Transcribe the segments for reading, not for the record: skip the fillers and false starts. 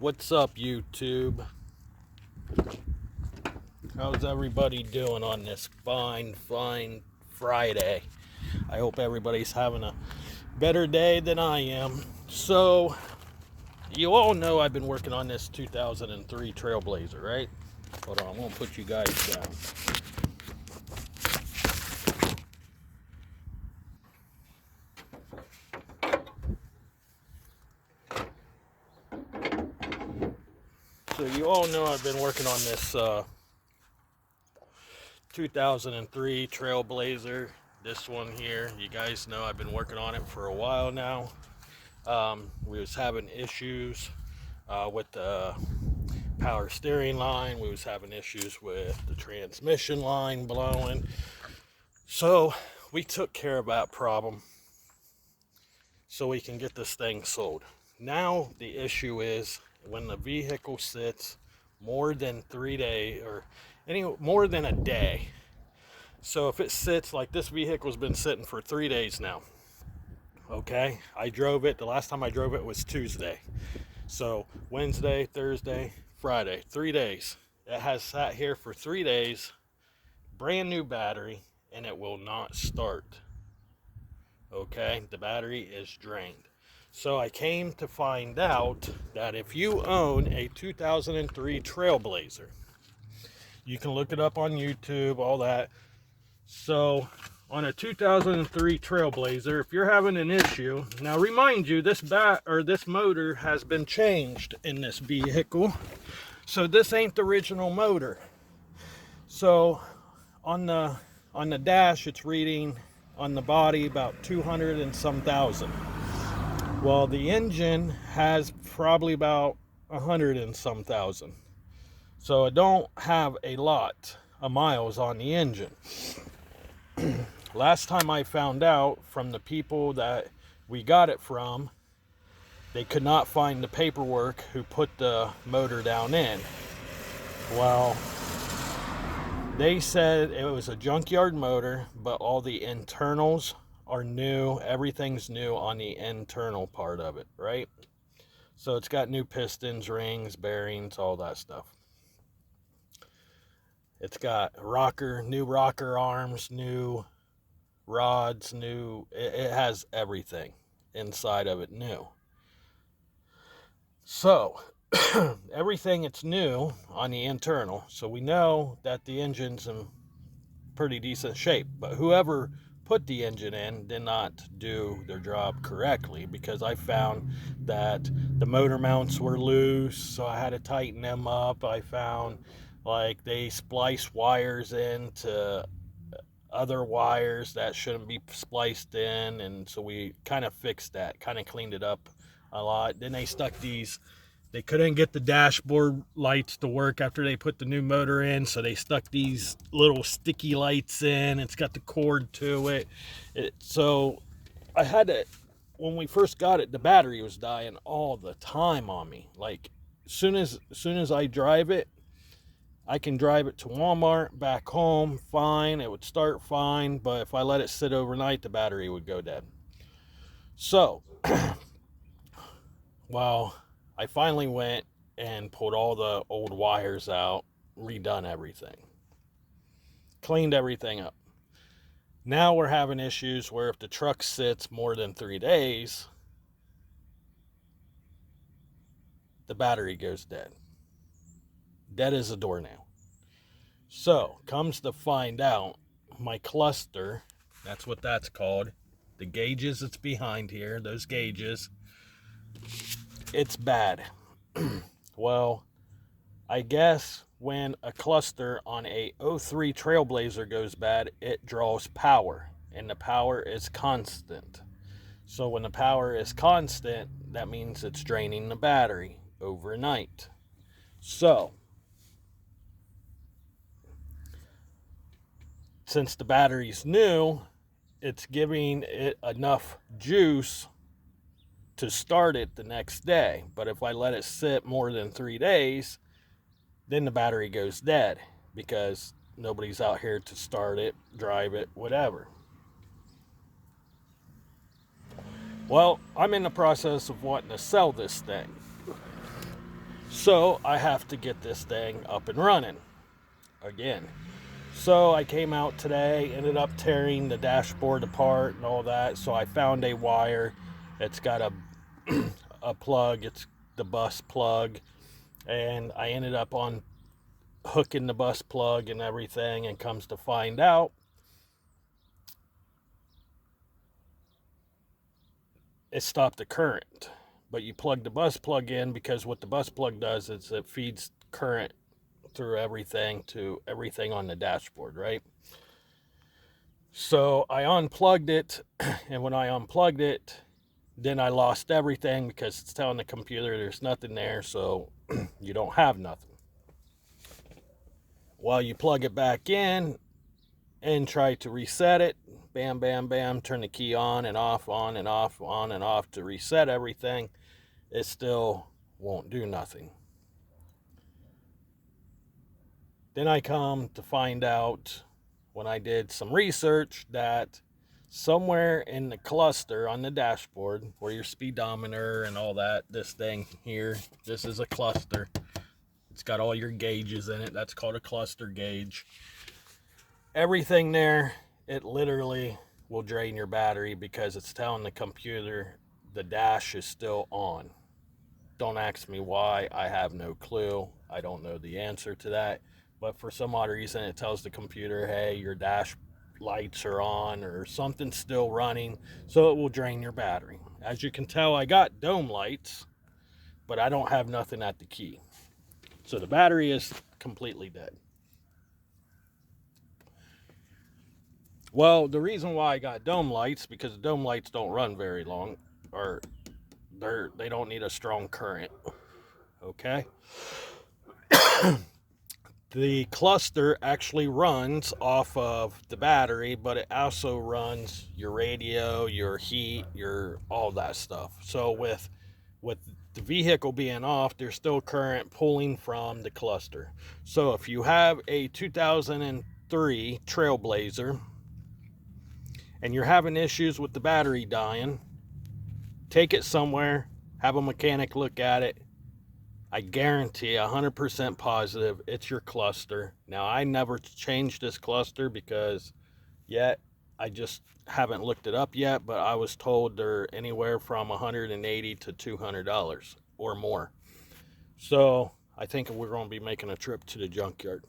What's up, YouTube? How's everybody doing on this fine Friday? I hope everybody's having a better day than I am. So, you all know I've been working on this 2003 Trailblazer, right? Hold on, I'm going to put you guys down. So, you all know I've been working on this 2003 Trailblazer. This one here, you guys know I've been working on it for a while now. We was having issues with the power steering line. We was having issues with the transmission line blowing. So we took care of that problem so we can get this thing sold. Now the issue is when the vehicle sits more than 3 days or more than a day. So if it sits, like this vehicle's been sitting for 3 days now. Okay, I drove it. The last time I drove it was Tuesday. So Wednesday, Thursday, Friday, 3 days. It has sat here for 3 days, brand new battery, and it will not start. Okay, the battery is drained. So I came to find out that if you own a 2003 Trailblazer, you can look it up on YouTube, all that. So on a 2003 Trailblazer, if you're having an issue, now remind you, this motor has been changed in this vehicle. So this ain't the original motor. So on the dash, it's reading on the body about 200 and some thousand. Well, the engine has probably about 100 and some thousand. So it don't have a lot of miles on the engine. Last time I found out from the people that we got it from, they could not find the paperwork who put the motor down in. Well, they said it was a junkyard motor, but all the internals are new. Everything's new on the internal part of it, right? So it's got new pistons, rings, bearings, all that stuff. It's got new rocker arms, new rods, it has everything inside of it new. So everything it's new on the internal, so we know that the engine's in pretty decent shape, but whoever put the engine in did not do their job correctly, because I found that the motor mounts were loose, so I had to tighten them up. I found like they splice wires into other wires that shouldn't be spliced in, and so we kind of fixed that, kind of cleaned it up a lot. Then they couldn't get the dashboard lights to work after they put the new motor in, so they stuck these little sticky lights in. It's got the cord to it. So I had to, when we first got it, the battery was dying all the time on me. Like soon as I drive it, I can drive it to Walmart, back home, fine. It would start fine, but if I let it sit overnight, the battery would go dead. So, well, I finally went and pulled all the old wires out, redone everything, cleaned everything up. Now we're having issues where if the truck sits more than 3 days, the battery goes dead. Dead as a doornail. So, comes to find out, my cluster, that's what that's called, the gauges that's behind here, those gauges, it's bad. Well, I guess when a cluster on a 03 Trailblazer goes bad, it draws power, and the power is constant. So when the power is constant, that means it's draining the battery overnight. So, since the battery's new, it's giving it enough juice to start it the next day. But if I let it sit more than 3 days, then the battery goes dead, because nobody's out here to start it, drive it, whatever. Well, I'm in the process of wanting to sell this thing. So I have to get this thing up and running again. So I came out today, ended up tearing the dashboard apart and all that. So I found a wire. It's got a plug. It's the bus plug. And I ended up on hooking the bus plug and everything, and comes to find out, it stopped the current. But you plug the bus plug in, because what the bus plug does is it feeds current through everything to everything on the dashboard, right? So I unplugged it, and when I unplugged it, then I lost everything, because it's telling the computer there's nothing there, so you don't have nothing. Well, you plug it back in and try to reset it. Bam, bam, bam. Turn the key on and off, on and off, on and off to reset everything. It still won't do nothing. Then I come to find out, when I did some research, that somewhere in the cluster on the dashboard, where your speedometer and all that, this thing here, this is a cluster. It's got all your gauges in it. That's called a cluster gauge. Everything there, it literally will drain your battery, because it's telling the computer the dash is still on. Don't ask me why. I have no clue. I don't know the answer to that. But for some odd reason, it tells the computer, hey, your dash lights are on, or something's still running, so it will drain your battery. As you can tell, I got dome lights, but I don't have nothing at the key. So the battery is completely dead. Well, the reason why I got dome lights, because the dome lights don't run very long, or they don't need a strong current. Okay? The cluster actually runs off of the battery, but it also runs your radio, your heat, your all that stuff. So with the vehicle being off, there's still current pulling from the cluster. So if you have a 2003 Trailblazer and you're having issues with the battery dying, take it somewhere, have a mechanic look at it. I guarantee 100% positive it's your cluster. Now, I never changed this cluster because yet I just haven't looked it up yet, but I was told they're anywhere from $180 to $200 or more. So I think we're going to be making a trip to the junkyard.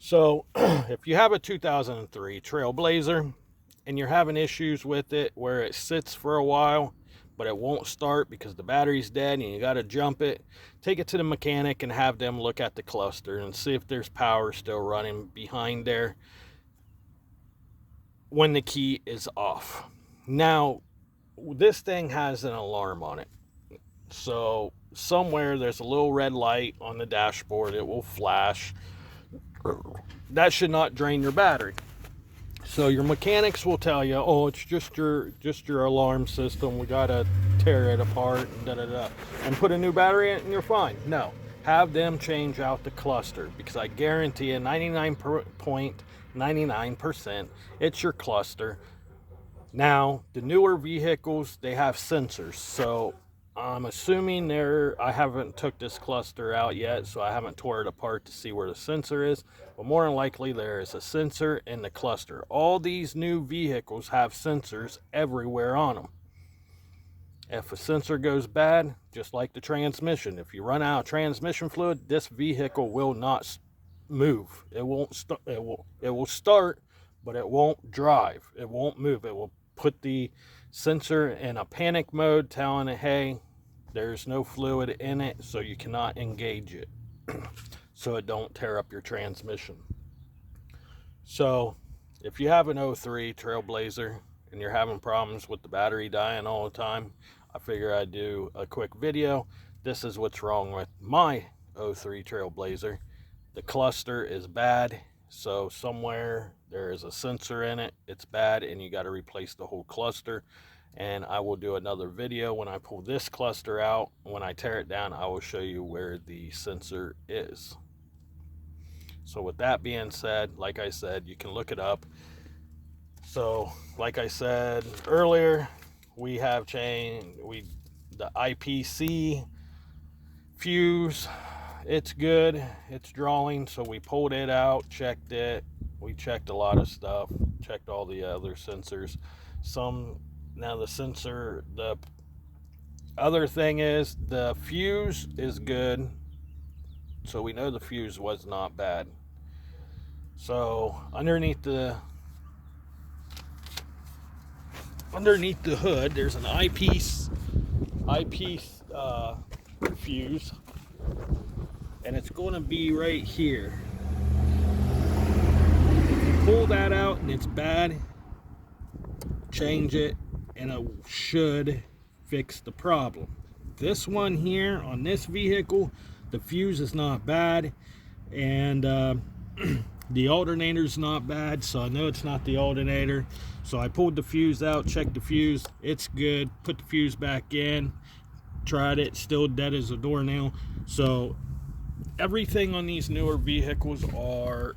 So if you have a 2003 Trailblazer and you're having issues with it where it sits for a while, but it won't start because the battery's dead and you got to jump it, take it to the mechanic and have them look at the cluster and see if there's power still running behind there when the key is off. Now, this thing has an alarm on it. So somewhere there's a little red light on the dashboard. It will flash. That should not drain your battery. So your mechanics will tell you, oh, it's just your alarm system. We gotta tear it apart and and put a new battery in it and you're fine. No, have them change out the cluster, because I guarantee you 99.99% it's your cluster. Now, the newer vehicles, they have sensors. So I'm assuming I haven't took this cluster out yet, so I haven't tore it apart to see where the sensor is. But more than likely, there is a sensor in the cluster. All these new vehicles have sensors everywhere on them. If a sensor goes bad, just like the transmission, if you run out of transmission fluid, this vehicle will not move. It won't start. It will start, but it won't drive. It won't move. It will put the sensor in a panic mode, telling it, hey, there's no fluid in it, so you cannot engage it, so it don't tear up your transmission. So if you have an 03 Trailblazer and you're having problems with the battery dying all the time, I figure I'd do a quick video. This is what's wrong with my 03 Trailblazer. The cluster is bad. So somewhere there is a sensor in it, it's bad, and you got to replace the whole cluster. And I will do another video when I pull this cluster out. When I tear it down, I will show you where the sensor is. So with that being said, like I said, you can look it up. So like I said earlier, we have changed the IPC fuse it's good. It's drawing, so we pulled it out, checked it. We checked a lot of stuff, checked all the other sensors. Now the other thing is the fuse is good, so we know the fuse was not bad. So underneath the hood, there's an eyepiece fuse, and it's going to be right here. If you pull that out and it's bad, change it, and it should fix the problem. This one here on this vehicle, the fuse is not bad, and the alternator's not bad, so I know it's not the alternator. So I pulled the fuse out, checked the fuse, it's good, put the fuse back in, tried it, still dead as a doornail. So everything on these newer vehicles are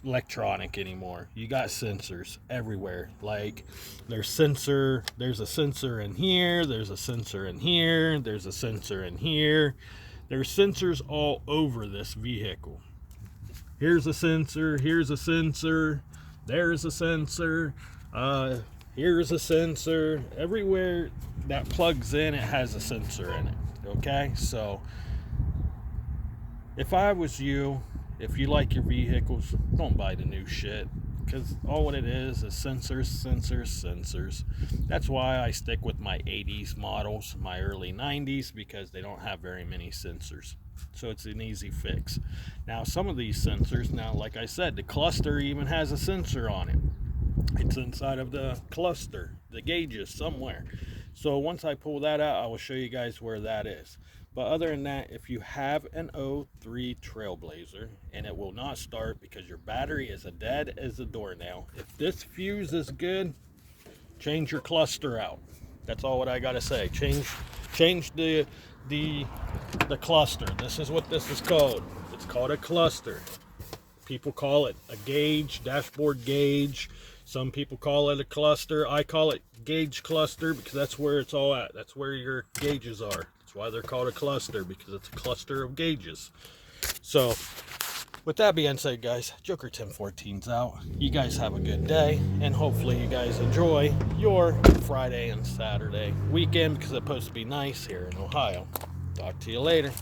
electronic anymore. You got sensors everywhere. Like there's a sensor in here, there's a sensor in here, there's a sensor in here. There's sensors all over this vehicle. Here's a sensor, here's a sensor, there's a sensor, here's a sensor. Everywhere that plugs in, it has a sensor in it. Okay, so if I was you, if you like your vehicles, don't buy the new shit, because all it is sensors, sensors, sensors. That's why I stick with my 80s models, my early 90s, because they don't have very many sensors. So it's an easy fix. Now some of these sensors, like I said, the cluster even has a sensor on it. It's inside of the cluster, the gauges somewhere. So once I pull that out, I will show you guys where that is. But other than that, if you have an 03 Trailblazer and it will not start because your battery is as dead as a doornail, if this fuse is good, change your cluster out. That's all what I gotta say. Change the cluster. This is what this is called. It's called a cluster. People call it a gauge, dashboard gauge. Some people call it a cluster. I call it gauge cluster because that's where it's all at. That's where your gauges are. That's why they're called a cluster, because it's a cluster of gauges. So with that being said, guys, Joker 1014's out. You guys have a good day, and hopefully you guys enjoy your Friday and Saturday weekend, because it's supposed to be nice here in Ohio. Talk to you later.